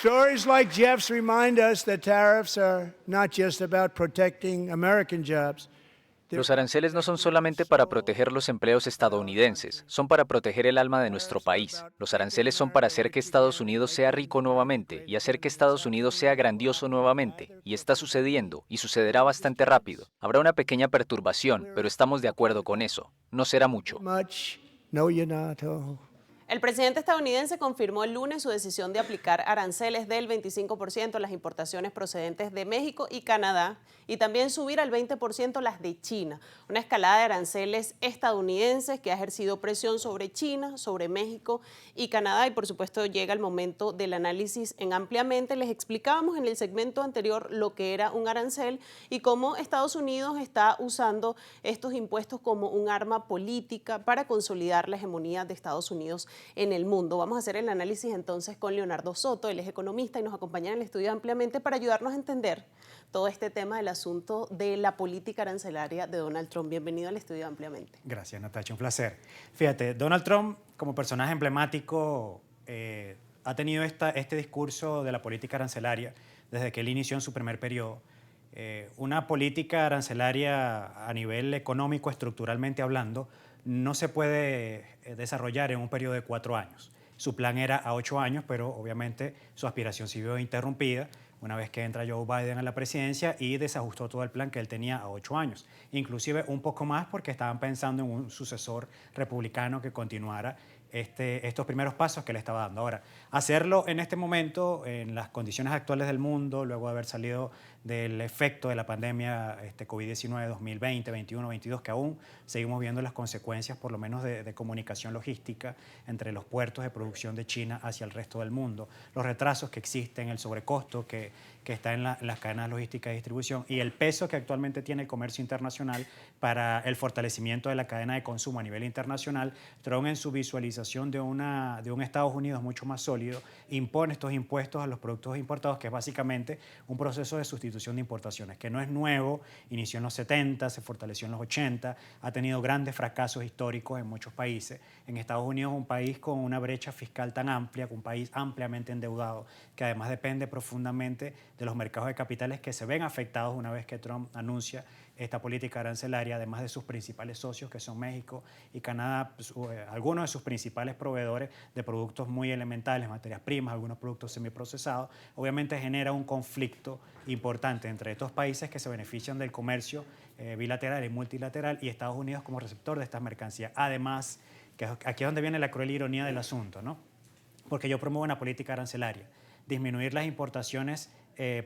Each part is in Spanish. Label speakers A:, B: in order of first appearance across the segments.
A: Stories like Jeff's remind us that tariffs are not just about protecting American jobs.
B: Los aranceles no son solamente para proteger los empleos estadounidenses, son para proteger el alma de nuestro país. Los aranceles son para hacer que Estados Unidos sea rico nuevamente y hacer que Estados Unidos sea grandioso nuevamente. Y está sucediendo, y sucederá bastante rápido. Habrá una pequeña perturbación, pero estamos de acuerdo con eso. No será mucho.
A: Much? No, you're not. Oh.
C: El presidente estadounidense confirmó el lunes su decisión de aplicar aranceles del 25% a las importaciones procedentes de México y Canadá y también subir al 20% las de China. Una escalada de aranceles estadounidenses que ha ejercido presión sobre China, sobre México y Canadá y por supuesto llega el momento del análisis en ampliamente. Les explicábamos en el segmento anterior lo que era un arancel y cómo Estados Unidos está usando estos impuestos como un arma política para consolidar la hegemonía de Estados Unidos en el mundo. Vamos a hacer el análisis entonces con Leonardo Soto, él es economista y nos acompaña en el estudio ampliamente para ayudarnos a entender todo este tema del asunto de la política arancelaria de Donald Trump. Bienvenido al estudio ampliamente.
D: Gracias, Natacha, un placer. Fíjate, Donald Trump como personaje emblemático ha tenido este discurso de la política arancelaria desde que él inició en su primer periodo. Una política arancelaria a nivel económico, estructuralmente hablando, no se puede desarrollar en un periodo de 4 años. Su plan era a 8 años, pero obviamente su aspiración se vio interrumpida una vez que entra Joe Biden a la presidencia y desajustó todo el plan que él tenía a 8 años. Inclusive un poco más porque estaban pensando en un sucesor republicano que continuara estos primeros pasos que le estaba dando. Ahora, hacerlo en este momento, en las condiciones actuales del mundo, luego de haber salido del efecto de la pandemia COVID-19 2020, 21, 22, que aún seguimos viendo las consecuencias, por lo menos de comunicación logística entre los puertos de producción de China hacia el resto del mundo, los retrasos que existen, el sobrecosto que está en las cadenas logísticas de distribución y el peso que actualmente tiene el comercio internacional para el fortalecimiento de la cadena de consumo a nivel internacional. Trump, en su visualización de un Estados Unidos mucho más sólido, impone estos impuestos a los productos importados, que es básicamente un proceso de sustitución de importaciones, que no es nuevo, inició en los 70, se fortaleció en los 80, ha tenido grandes fracasos históricos en muchos países. En Estados Unidos, un país con una brecha fiscal tan amplia, un país ampliamente endeudado, que además depende profundamente de los mercados de capitales que se ven afectados una vez que Trump anuncia esta política arancelaria, además de sus principales socios que son México y Canadá, algunos de sus principales proveedores de productos muy elementales, materias primas, algunos productos semiprocesados, obviamente genera un conflicto importante entre estos países que se benefician del comercio bilateral y multilateral y Estados Unidos como receptor de estas mercancías. Además, que aquí es donde viene la cruel ironía del asunto, ¿no? Porque yo promuevo una política arancelaria, disminuir las importaciones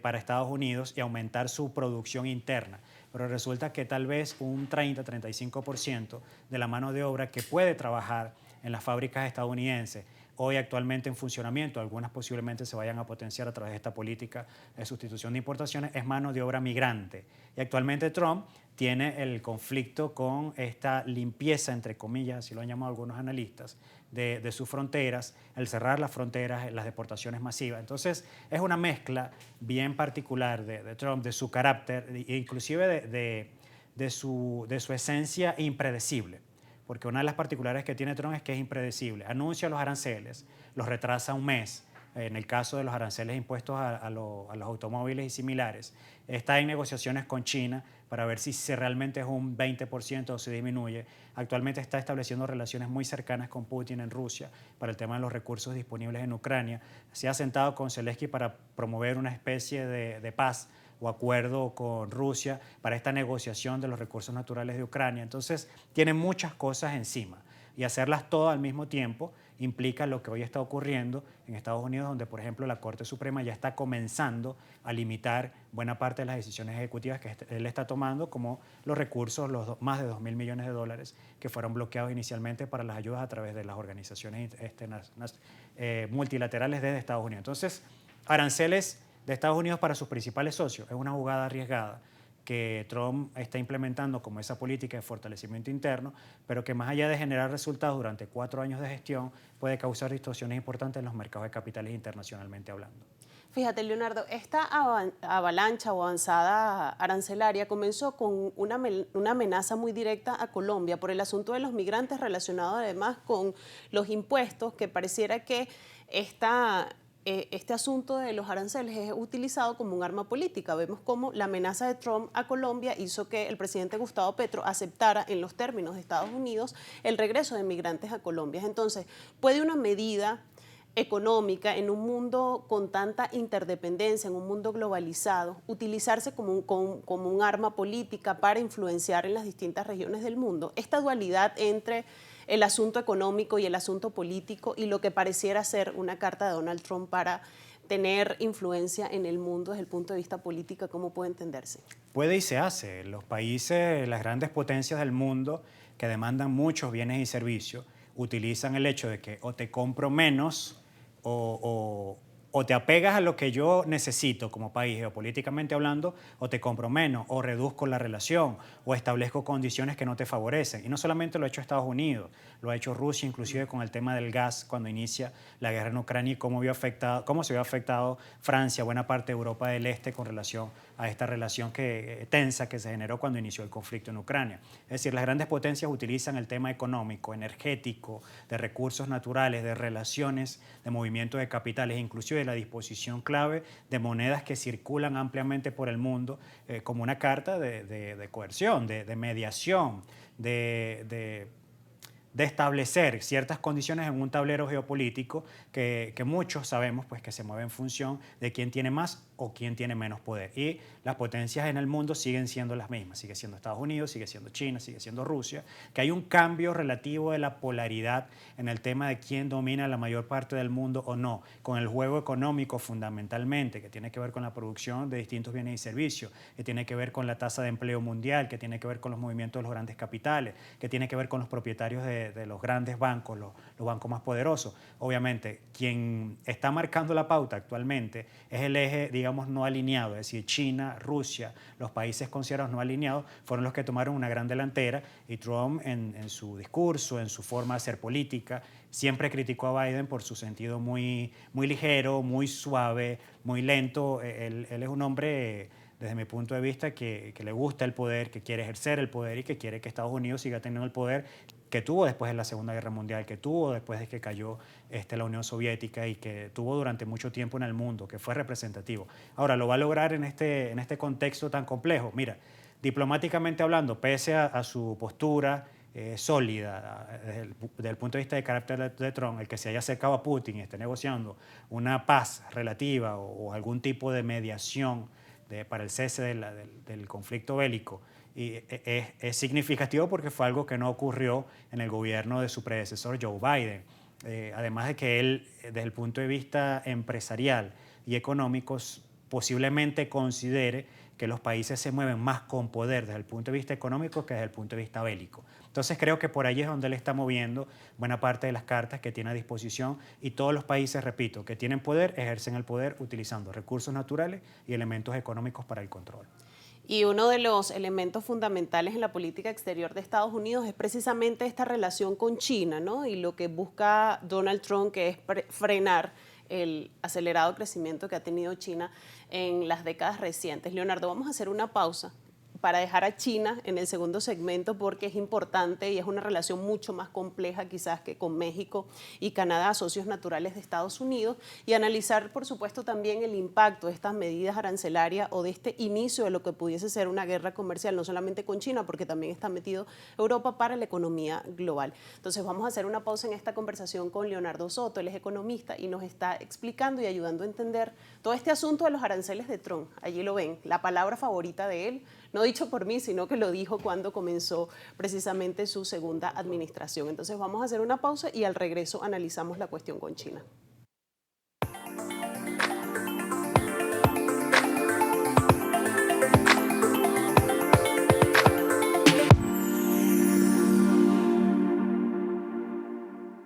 D: para Estados Unidos y aumentar su producción interna. Pero resulta que tal vez un 30-35% de la mano de obra que puede trabajar en las fábricas estadounidenses, hoy actualmente en funcionamiento, algunas posiblemente se vayan a potenciar a través de esta política de sustitución de importaciones, es mano de obra migrante. Y actualmente Trump tiene el conflicto con esta limpieza, entre comillas, así lo han llamado algunos analistas, de sus fronteras, el cerrar las fronteras, las deportaciones masivas. Entonces, es una mezcla bien particular de Trump, de su carácter, inclusive de su esencia impredecible. Porque una de las particulares que tiene Trump es que es impredecible. Anuncia los aranceles, los retrasa un mes. En el caso de los aranceles impuestos a los automóviles y similares, está en negociaciones con China para ver si realmente es un 20% o se disminuye. Actualmente está estableciendo relaciones muy cercanas con Putin en Rusia para el tema de los recursos disponibles en Ucrania. Se ha sentado con Zelensky para promover una especie de paz o acuerdo con Rusia para esta negociación de los recursos naturales de Ucrania. Entonces, tiene muchas cosas encima y hacerlas todas al mismo tiempo implica lo que hoy está ocurriendo en Estados Unidos, donde, por ejemplo, la Corte Suprema ya está comenzando a limitar buena parte de las decisiones ejecutivas que él está tomando, como los recursos, más de 2.000 millones de dólares que fueron bloqueados inicialmente para las ayudas a través de las organizaciones multilaterales desde Estados Unidos. Entonces, aranceles de Estados Unidos para sus principales socios es una jugada arriesgada que Trump está implementando como esa política de fortalecimiento interno, pero que más allá de generar resultados durante 4 años de gestión, puede causar distorsiones importantes en los mercados de capitales internacionalmente hablando.
C: Fíjate, Leonardo, esta avalancha o avanzada arancelaria comenzó con una amenaza muy directa a Colombia por el asunto de los migrantes relacionado además con los impuestos, que pareciera que este asunto de los aranceles es utilizado como un arma política. Vemos cómo la amenaza de Trump a Colombia hizo que el presidente Gustavo Petro aceptara en los términos de Estados Unidos el regreso de migrantes a Colombia. Entonces, ¿puede una medida económica en un mundo con tanta interdependencia, en un mundo globalizado, utilizarse como un arma política para influenciar en las distintas regiones del mundo? Esta dualidad entre el asunto económico y el asunto político y lo que pareciera ser una carta de Donald Trump para tener influencia en el mundo desde el punto de vista político, ¿cómo puede entenderse?
D: Puede y se hace. Los países, las grandes potencias del mundo que demandan muchos bienes y servicios, utilizan el hecho de que o te compro menos o te apegas a lo que yo necesito como país, geopolíticamente hablando, o te compro menos, o reduzco la relación, o establezco condiciones que no te favorecen. Y no solamente lo ha hecho Estados Unidos, lo ha hecho Rusia, inclusive con el tema del gas, cuando inicia la guerra en Ucrania y cómo se vio afectado Francia, buena parte de Europa del Este con relación a esta relación tensa que se generó cuando inició el conflicto en Ucrania. Es decir, las grandes potencias utilizan el tema económico, energético, de recursos naturales, de relaciones, de movimiento de capitales, inclusive de la disposición clave de monedas que circulan ampliamente por el mundo como una carta de coerción, de mediación, de establecer ciertas condiciones en un tablero geopolítico que muchos sabemos pues, que se mueve en función de quién tiene más o quién tiene menos poder. Y las potencias en el mundo siguen siendo las mismas. Sigue siendo Estados Unidos, sigue siendo China, sigue siendo Rusia, que hay un cambio relativo de la polaridad en el tema de quién domina la mayor parte del mundo o no, con el juego económico fundamentalmente, que tiene que ver con la producción de distintos bienes y servicios, que tiene que ver con la tasa de empleo mundial, que tiene que ver con los movimientos de los grandes capitales, que tiene que ver con los propietarios de los grandes bancos, los bancos más poderosos. Obviamente, quien está marcando la pauta actualmente es el eje, digamos, no alineado, es decir, China, Rusia, los países considerados no alineados, fueron los que tomaron una gran delantera y Trump en su discurso, en su forma de hacer política, siempre criticó a Biden por su sentido muy ligero, muy suave, muy lento. Él es un hombre, desde mi punto de vista, que le gusta el poder, que quiere ejercer el poder y que quiere que Estados Unidos siga teniendo el poder que tuvo después de la Segunda Guerra Mundial, que tuvo después de que cayó la Unión Soviética y que tuvo durante mucho tiempo en el mundo, que fue representativo. Ahora, ¿lo va a lograr en este contexto tan complejo? Mira, diplomáticamente hablando, pese a su postura sólida desde el punto de vista de carácter de Trump, el que se haya acercado a Putin y esté negociando una paz relativa o algún tipo de mediación para el cese del conflicto bélico, y es significativo porque fue algo que no ocurrió en el gobierno de su predecesor Joe Biden. Además de que él, desde el punto de vista empresarial y económico, posiblemente considere que los países se mueven más con poder desde el punto de vista económico que desde el punto de vista bélico. Entonces creo que por ahí es donde él está moviendo buena parte de las cartas que tiene a disposición y todos los países, repito, que tienen poder, ejercen el poder utilizando recursos naturales y elementos económicos para el control.
C: Y uno de los elementos fundamentales en la política exterior de Estados Unidos es precisamente esta relación con China, ¿no? Y lo que busca Donald Trump, que es frenar el acelerado crecimiento que ha tenido China en las décadas recientes. Leonardo, vamos a hacer una pausa para dejar a China en el segundo segmento porque es importante y es una relación mucho más compleja quizás que con México y Canadá, socios naturales de Estados Unidos, y analizar por supuesto también el impacto de estas medidas arancelarias o de este inicio de lo que pudiese ser una guerra comercial, no solamente con China, porque también está metido Europa para la economía global. Entonces vamos a hacer una pausa en esta conversación con Leonardo Soto, él es economista y nos está explicando y ayudando a entender todo este asunto de los aranceles de Trump. Allí lo ven, la palabra favorita de él, no dicho por mí, sino que lo dijo cuando comenzó precisamente su segunda administración. Entonces vamos a hacer una pausa y al regreso analizamos la cuestión con China.